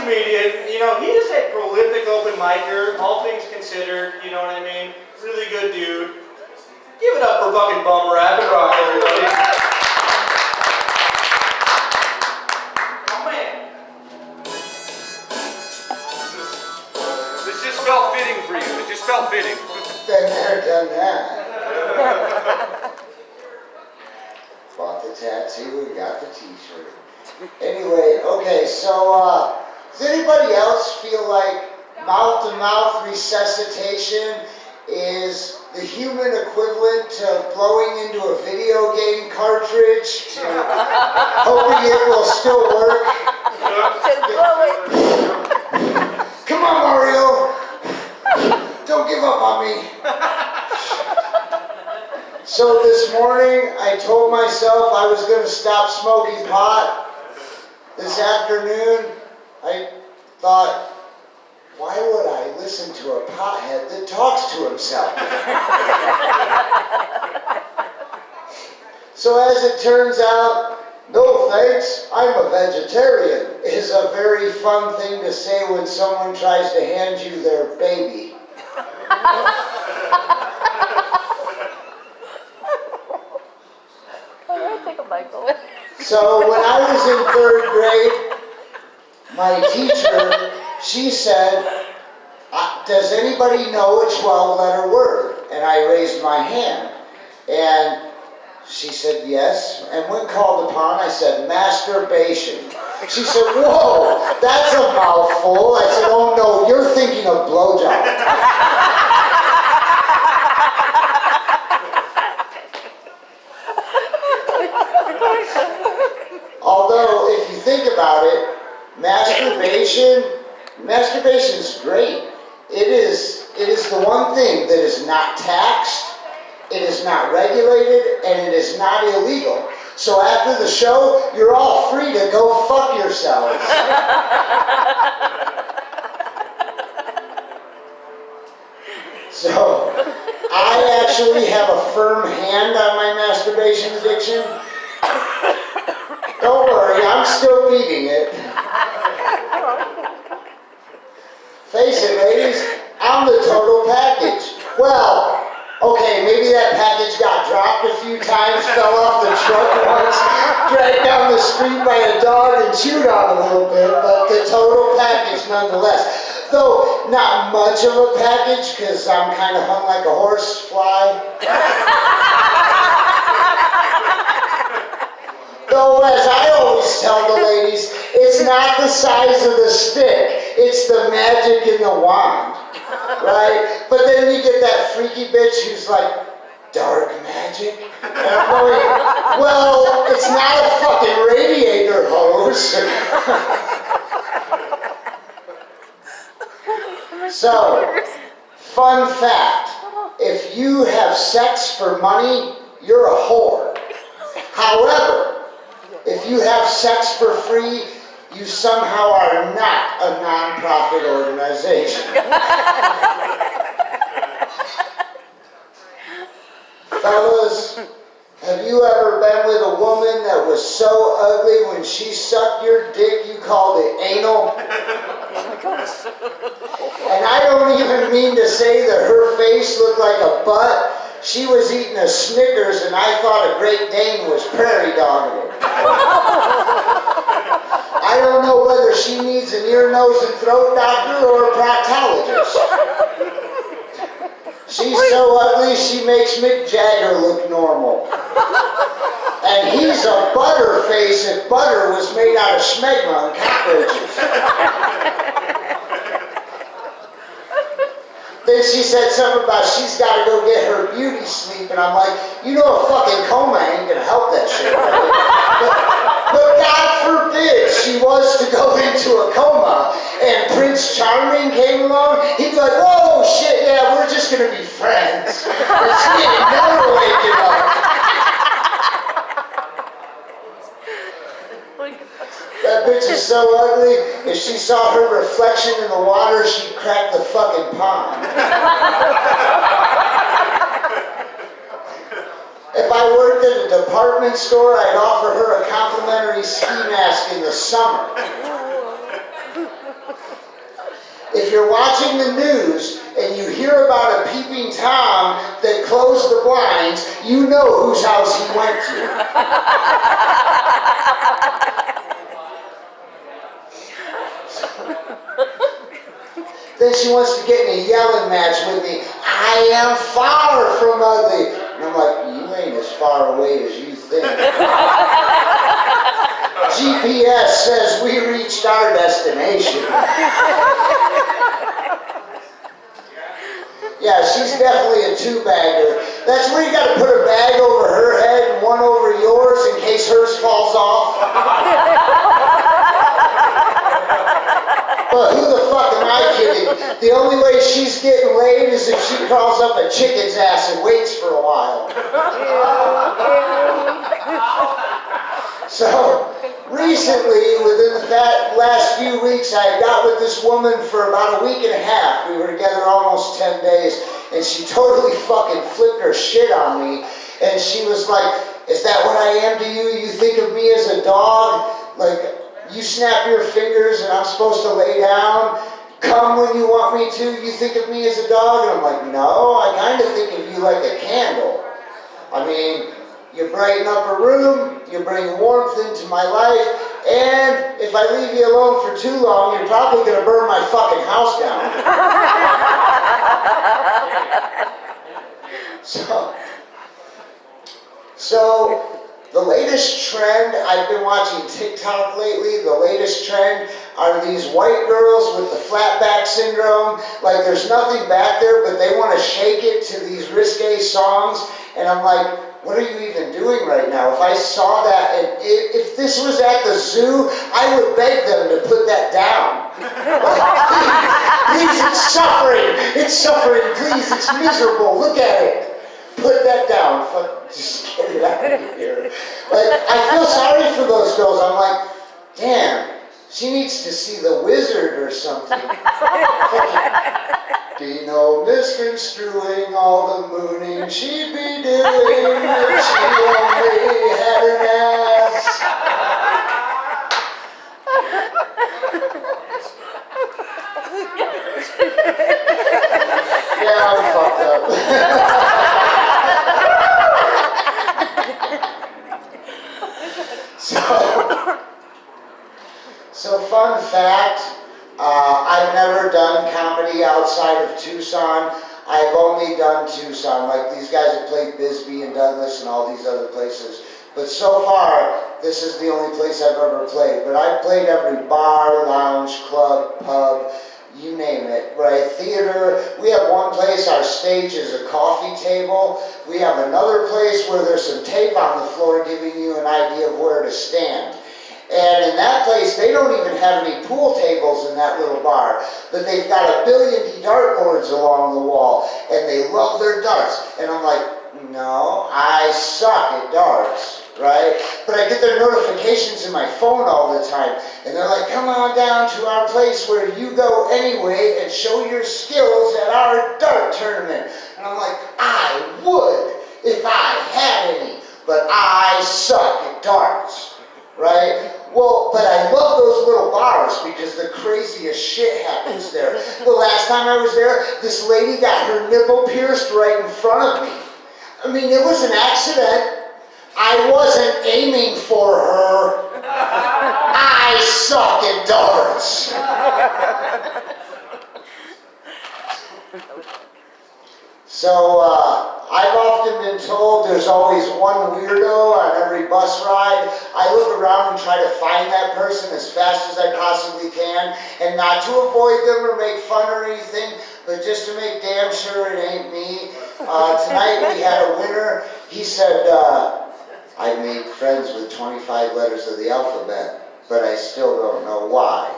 comedian. You know, he is a prolific open micer, all things considered, you know what I mean? Really good dude. Give it up for fucking B.U.M.B.RAP'N rock, everybody. Oh, man. This just felt fitting for you. It just felt fitting. Been there, done that. Bought the tattoo and got the t-shirt. Anyway, okay, so does anybody else feel like mouth-to-mouth resuscitation is the human equivalent to blowing into a video game cartridge to hoping it will still work? Just blow it. Come on, Mario! Don't give up on me. So this morning, I told myself I was going to stop smoking pot. This afternoon, I thought, why would I listen to a pothead that talks to himself? So as it turns out, no thanks, I'm a vegetarian, is a very fun thing to say when someone tries to hand you their baby. So when I was in 3rd grade, my teacher, she said, does anybody know a 12-letter word? And I raised my hand. And she said yes. And when called upon, I said, masturbation. She said, whoa, that's a mouthful. I said, oh no, you're thinking of blowjob. Although, if you think about it, masturbation's great. It is the one thing that is not taxed, it is not regulated, and it is not illegal. So after the show, you're all free to go fuck yourselves. So, I actually have a firm hand on my masturbation addiction. Don't worry, I'm still beating it. Face it, ladies, I'm the total package. Well, okay, maybe that package got dropped a few times, fell off the truck once, dragged down the street by a dog and chewed on a little bit, but the total package nonetheless. Though not much of a package, because I'm kind of hung like a horsefly. Though, as I always tell the ladies, it's not the size of the stick, it's the magic in the wand, right? But then you get that freaky bitch who's like, dark magic? And I'm going, well, it's not a fucking radiator hose. So, fun fact, if you have sex for money, you're a whore. However, if you have sex for free, you somehow are not a non-profit organization. Fellas, have you ever been with a woman that was so ugly when she sucked your dick you called it anal? And I don't even mean to say that her face looked like a butt. She was eating a Snickers and I thought a Great Dane was prairie dogging her. I don't know whether she needs an ear, nose, and throat doctor or a proctologist. She's so ugly she makes Mick Jagger look normal. And he's a butterface if butter was made out of schmegma and cockroaches. Then she said something about she's got to go get her beauty sleep, and I'm like, you know a fucking coma ain't gonna help that shit, right? But God forbid she was to go into a coma, and Prince Charming came along, he'd be like, whoa, shit, yeah, we're just gonna be friends. And she ain't never waking up. That bitch is so ugly, if she saw her reflection in the water, she'd crack the fucking pond. If I worked at a department store, I'd offer her a complimentary ski mask in the summer. If you're watching the news and you hear about a peeping Tom that closed the blinds, you know whose house he went to. Then she wants to get in a yelling match with me. I am far from ugly. And I'm like, you ain't as far away as you think. GPS says we reached our destination. Yeah, she's definitely a two-bagger. That's where you got to put a bag over her head and one over yours in case hers falls off. But who the fuck am I kidding? The only way she's getting laid is if she crawls up a chicken's ass and waits for a while. So, recently, within the last few weeks, I got with this woman for about a week and a half. We were together almost 10 days, and she totally fucking flipped her shit on me. And she was like, is that what I am to you? You think of me as a dog? Like, you snap your fingers and I'm supposed to lay down, come when you want me to, you think of me as a dog? And I'm like, no, I kind of think of you like a candle. I mean, you brighten up a room, you bring warmth into my life, and if I leave you alone for too long, you're probably going to burn my fucking house down. So, the latest trend, I've been watching TikTok lately, the latest trend are these white girls with the flat back syndrome. Like there's nothing back there, but they want to shake it to these risque songs. And I'm like, what are you even doing right now? If I saw that, and if this was at the zoo, I would beg them to put that down. Like, please, it's suffering, please, it's miserable, look at it. Put that down. Fuck, just get it out of here. Like, I feel sorry for those girls. I'm like, damn, she needs to see The Wizard or something. Do you know misconstruing all the mooning she'd be doing if she only had an ass? Yeah, I'm fucked up. So fun fact, I've never done comedy outside of Tucson. I've only done Tucson. Like these guys have played Bisbee and Douglas and all these other places. But so far, this is the only place I've ever played. But I've played every bar, lounge, club, pub, you name it, right? Theater. We have one place, our stage is a coffee table. We have another place where there's some tape on the floor giving you an idea of where to stand. And in that place, they don't even have any pool tables in that little bar. But they've got a billion dartboards along the wall. And they love their darts. And I'm like, no, I suck at darts, right? But I get their notifications in my phone all the time. And they're like, come on down to our place where you go anyway and show your skills at our dart tournament. And I'm like, I would if I had any. But I suck at darts, right? Well, but I love those little bars because the craziest shit happens there. The last time I was there, this lady got her nipple pierced right in front of me. I mean, it was an accident. I wasn't aiming for her. I suck at darts. So, I've often been told there's always one weirdo on every bus ride. I look around and try to find that person as fast as I possibly can, and not to avoid them or make fun or anything, but just to make damn sure it ain't me. Tonight we had a winner. He said, I made friends with 25 letters of the alphabet, but I still don't know why.